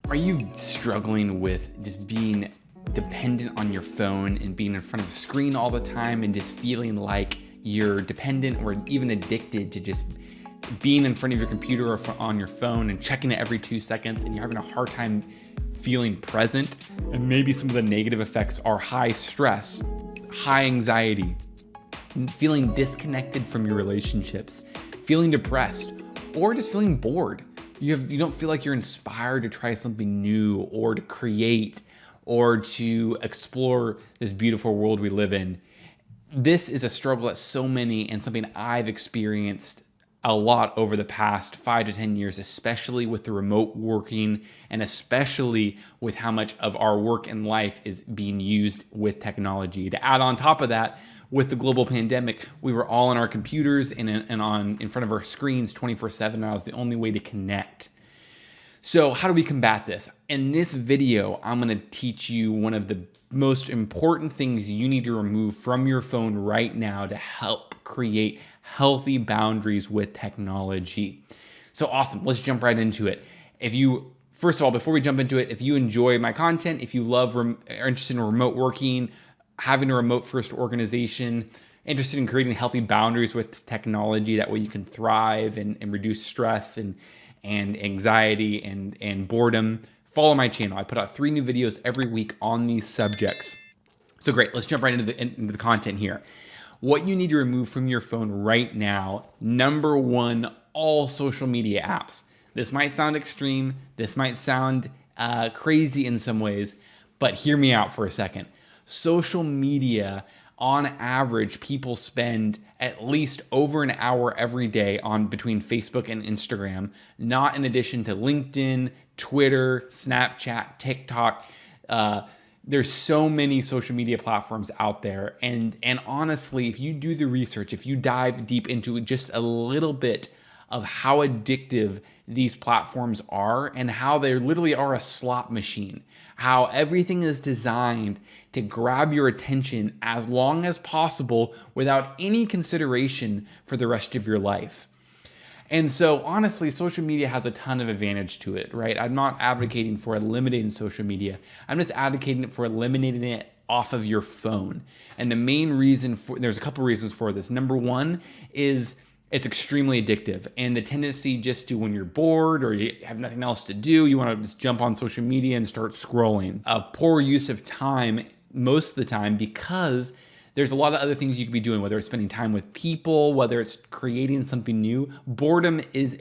Are you struggling with just being dependent on your phone and being in front of the screen all the time and just feeling like you're dependent or even addicted to just being in front of your computer or on your phone and checking it every 2 seconds, and you're having a hard time feeling present? And maybe some of the negative effects are high stress, high anxiety, feeling disconnected from your relationships, feeling depressed, or just feeling bored. You don't feel like you're inspired to try something new or to create or to explore this beautiful world we live in. This is a struggle that so many, and something I've experienced a lot over the past 5 to 10 years, especially with the remote working and especially with how much of our work and life is being used with technology. To add on top of that, with the global pandemic, we were all on our computers and in front of our screens 24/7. That was the only way to connect. So how do we combat this? In this video, I'm going to teach you one of the most important things you need to remove from your phone right now to help create healthy boundaries with technology. So awesome. Let's jump right into it. First of all, before we jump into it, if you enjoy my content, if you are interested in remote working, having a remote first organization, interested in creating healthy boundaries with technology, that way you can thrive and reduce stress and anxiety and boredom, follow my channel. I put out 3 new videos every week on these subjects. So great, let's jump right into the content here. What you need to remove from your phone right now, number 1, all social media apps. This might sound extreme, this might sound crazy in some ways, but hear me out for a second. Social media, on average, people spend at least over an hour every day on between Facebook and Instagram, not in addition to LinkedIn, Twitter, Snapchat, TikTok. There's so many social media platforms out there. And honestly, if you do the research, if you dive deep into just a little bit of how addictive these platforms are and how they literally are a slot machine, how everything is designed to grab your attention as long as possible without any consideration for the rest of your life. And so honestly, social media has a ton of advantage to it, right? I'm not advocating for eliminating social media. I'm just advocating for eliminating it off of your phone. And the main reason there's a couple reasons for this. Number 1 is it's extremely addictive, and the tendency just to, when you're bored or you have nothing else to do, you want to just jump on social media and start scrolling. A poor use of time most of the time, because there's a lot of other things you could be doing, whether it's spending time with people, whether it's creating something new. Boredom is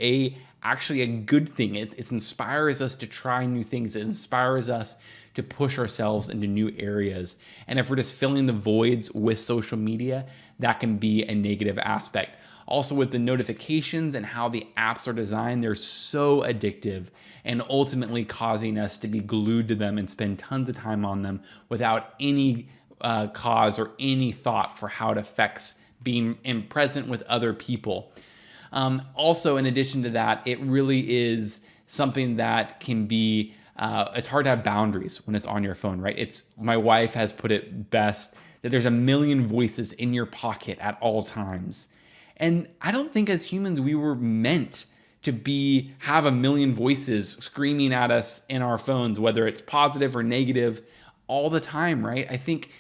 actually a good thing. It inspires us to try new things. It inspires us to push ourselves into new areas. And if we're just filling the voids with social media, that can be a negative aspect. Also, with the notifications and how the apps are designed, they're so addictive and ultimately causing us to be glued to them and spend tons of time on them without any cause or any thought for how it affects being present with other people. Also, in addition to that, it really is something that can be, it's hard to have boundaries when it's on your phone, right? My wife has put it best that there's a million voices in your pocket at all times. And I don't think as humans we were meant to have a million voices screaming at us in our phones, whether it's positive or negative, all the time, right? I think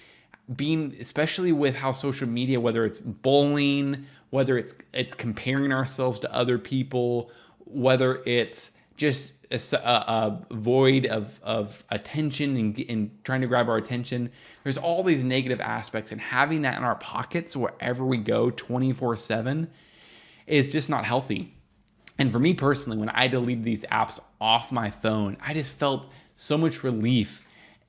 especially with how social media, whether it's bullying, whether it's comparing ourselves to other people, whether it's just a void of attention and trying to grab our attention. There's all these negative aspects, and having that in our pockets wherever we go 24/7 is just not healthy. And for me personally, when I deleted these apps off my phone, I just felt so much relief,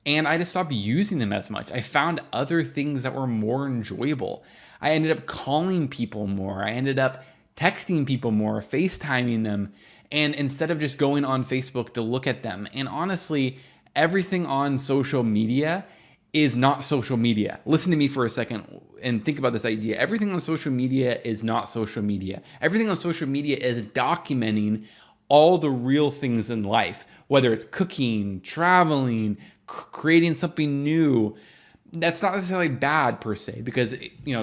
and I just stopped using them as much. I found other things that were more enjoyable. I ended up calling people more. I ended up texting people more, FaceTiming them, and instead of just going on Facebook to look at them. And honestly, everything on social media is not social media. Listen to me for a second and think about this idea. Everything on social media is not social media. Everything on social media is documenting all the real things in life, whether it's cooking, traveling, creating something new. That's not necessarily bad per se, because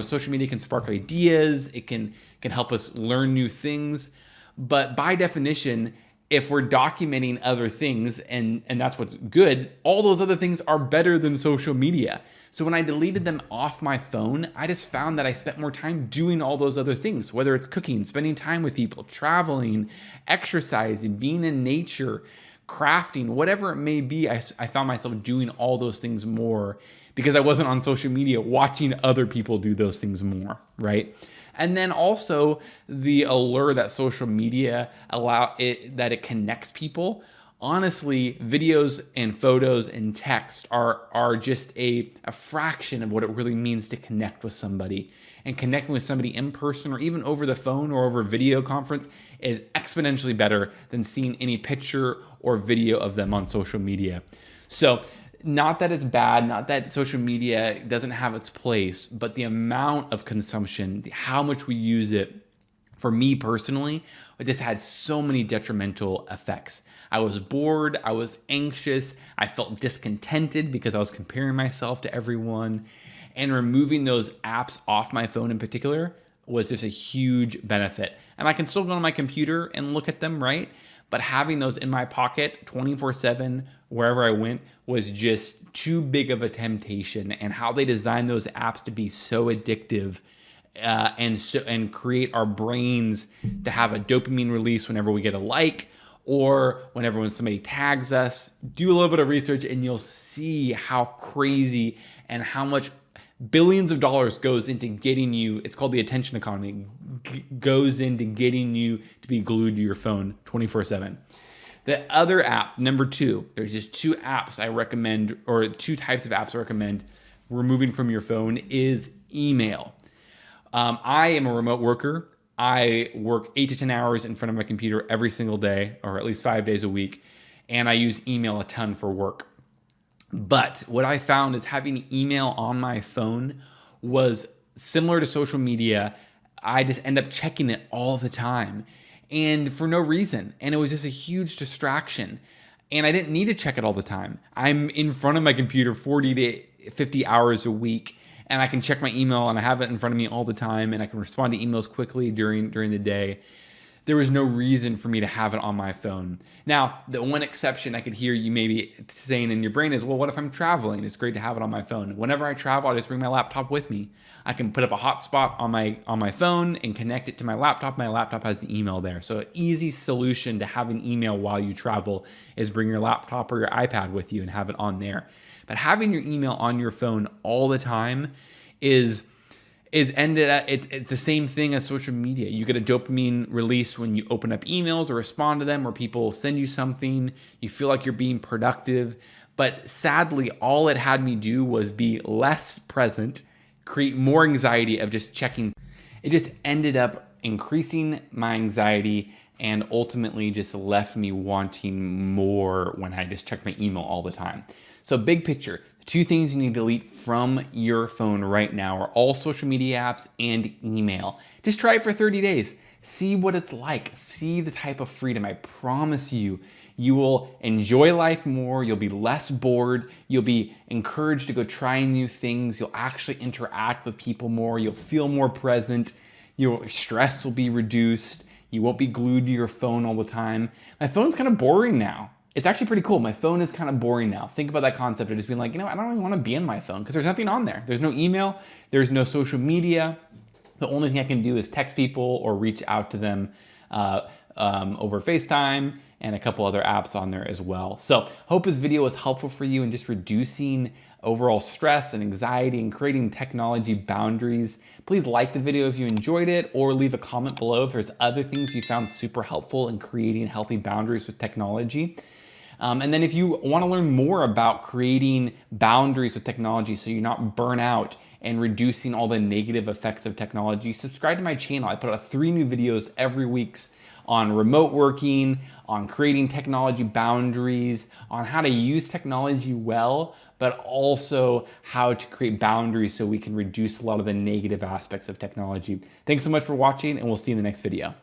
social media can spark ideas, it can help us learn new things, but by definition, if we're documenting other things and that's what's good, all those other things are better than social media. So when I deleted them off my phone, I just found that I spent more time doing all those other things, whether it's cooking, spending time with people, traveling, exercising, being in nature, crafting, whatever it may be. I found myself doing all those things more because I wasn't on social media watching other people do those things more, right? And then also the allure that social media that it connects people. Honestly, videos and photos and text are just a fraction of what it really means to connect with somebody. And connecting with somebody in person or even over the phone or over video conference is exponentially better than seeing any picture or video of them on social media. So not that it's bad, not that social media doesn't have its place, but the amount of consumption, how much we use it, for me personally, it just had so many detrimental effects. I was bored, I was anxious, I felt discontented because I was comparing myself to everyone, and removing those apps off my phone in particular was just a huge benefit. And I can still go on my computer and look at them, right? But having those in my pocket 24/7, wherever I went, was just too big of a temptation. And how they designed those apps to be so addictive and create our brains to have a dopamine release whenever we get a like or whenever somebody tags us. Do a little bit of research and you'll see how crazy and how much billions of dollars goes into getting you, it's called the attention economy, goes into getting you to be glued to your phone 24/7. The other app, number 2, there's just 2 apps I recommend, or 2 types of apps I recommend removing from your phone, is email. I am a remote worker. I work 8 to 10 hours in front of my computer every single day, or at least 5 days a week, and I use email a ton for work. But what I found is having email on my phone was similar to social media. I just end up checking it all the time and for no reason. And it was just a huge distraction. And I didn't need to check it all the time. I'm in front of my computer 40 to 50 hours a week, and I can check my email and I have it in front of me all the time, and I can respond to emails quickly during the day. There was no reason for me to have it on my phone. Now, the one exception I could hear you maybe saying in your brain is, well, what if I'm traveling? It's great to have it on my phone. Whenever I travel, I just bring my laptop with me. I can put up a hotspot on my phone and connect it to my laptop. My laptop has the email there. So an easy solution to having email while you travel is bring your laptop or your iPad with you and have it on there. But having your email on your phone all the time it's the same thing as social media. You get a dopamine release when you open up emails or respond to them, or people send you something. You feel like you're being productive. But sadly, all it had me do was be less present, create more anxiety of just checking. It just ended up increasing my anxiety and ultimately just left me wanting more when I just checked my email all the time. So big picture, 2 things you need to delete from your phone right now are all social media apps and email. Just try it for 30 days. See what it's like. See the type of freedom. I promise you, you will enjoy life more. You'll be less bored. You'll be encouraged to go try new things. You'll actually interact with people more. You'll feel more present. Your stress will be reduced. You won't be glued to your phone all the time. My phone's kind of boring now. It's actually pretty cool. My phone is kind of boring now. Think about that concept of just being like, I don't even want to be in my phone because there's nothing on there. There's no email. There's no social media. The only thing I can do is text people or reach out to them over FaceTime and a couple other apps on there as well. So hope this video was helpful for you in just reducing overall stress and anxiety and creating technology boundaries. Please like the video if you enjoyed it, or leave a comment below if there's other things you found super helpful in creating healthy boundaries with technology. And then if you want to learn more about creating boundaries with technology so you're not burnt out and reducing all the negative effects of technology, subscribe to my channel. I put out 3 new videos every week on remote working, on creating technology boundaries, on how to use technology well, but also how to create boundaries so we can reduce a lot of the negative aspects of technology. Thanks so much for watching, and we'll see you in the next video.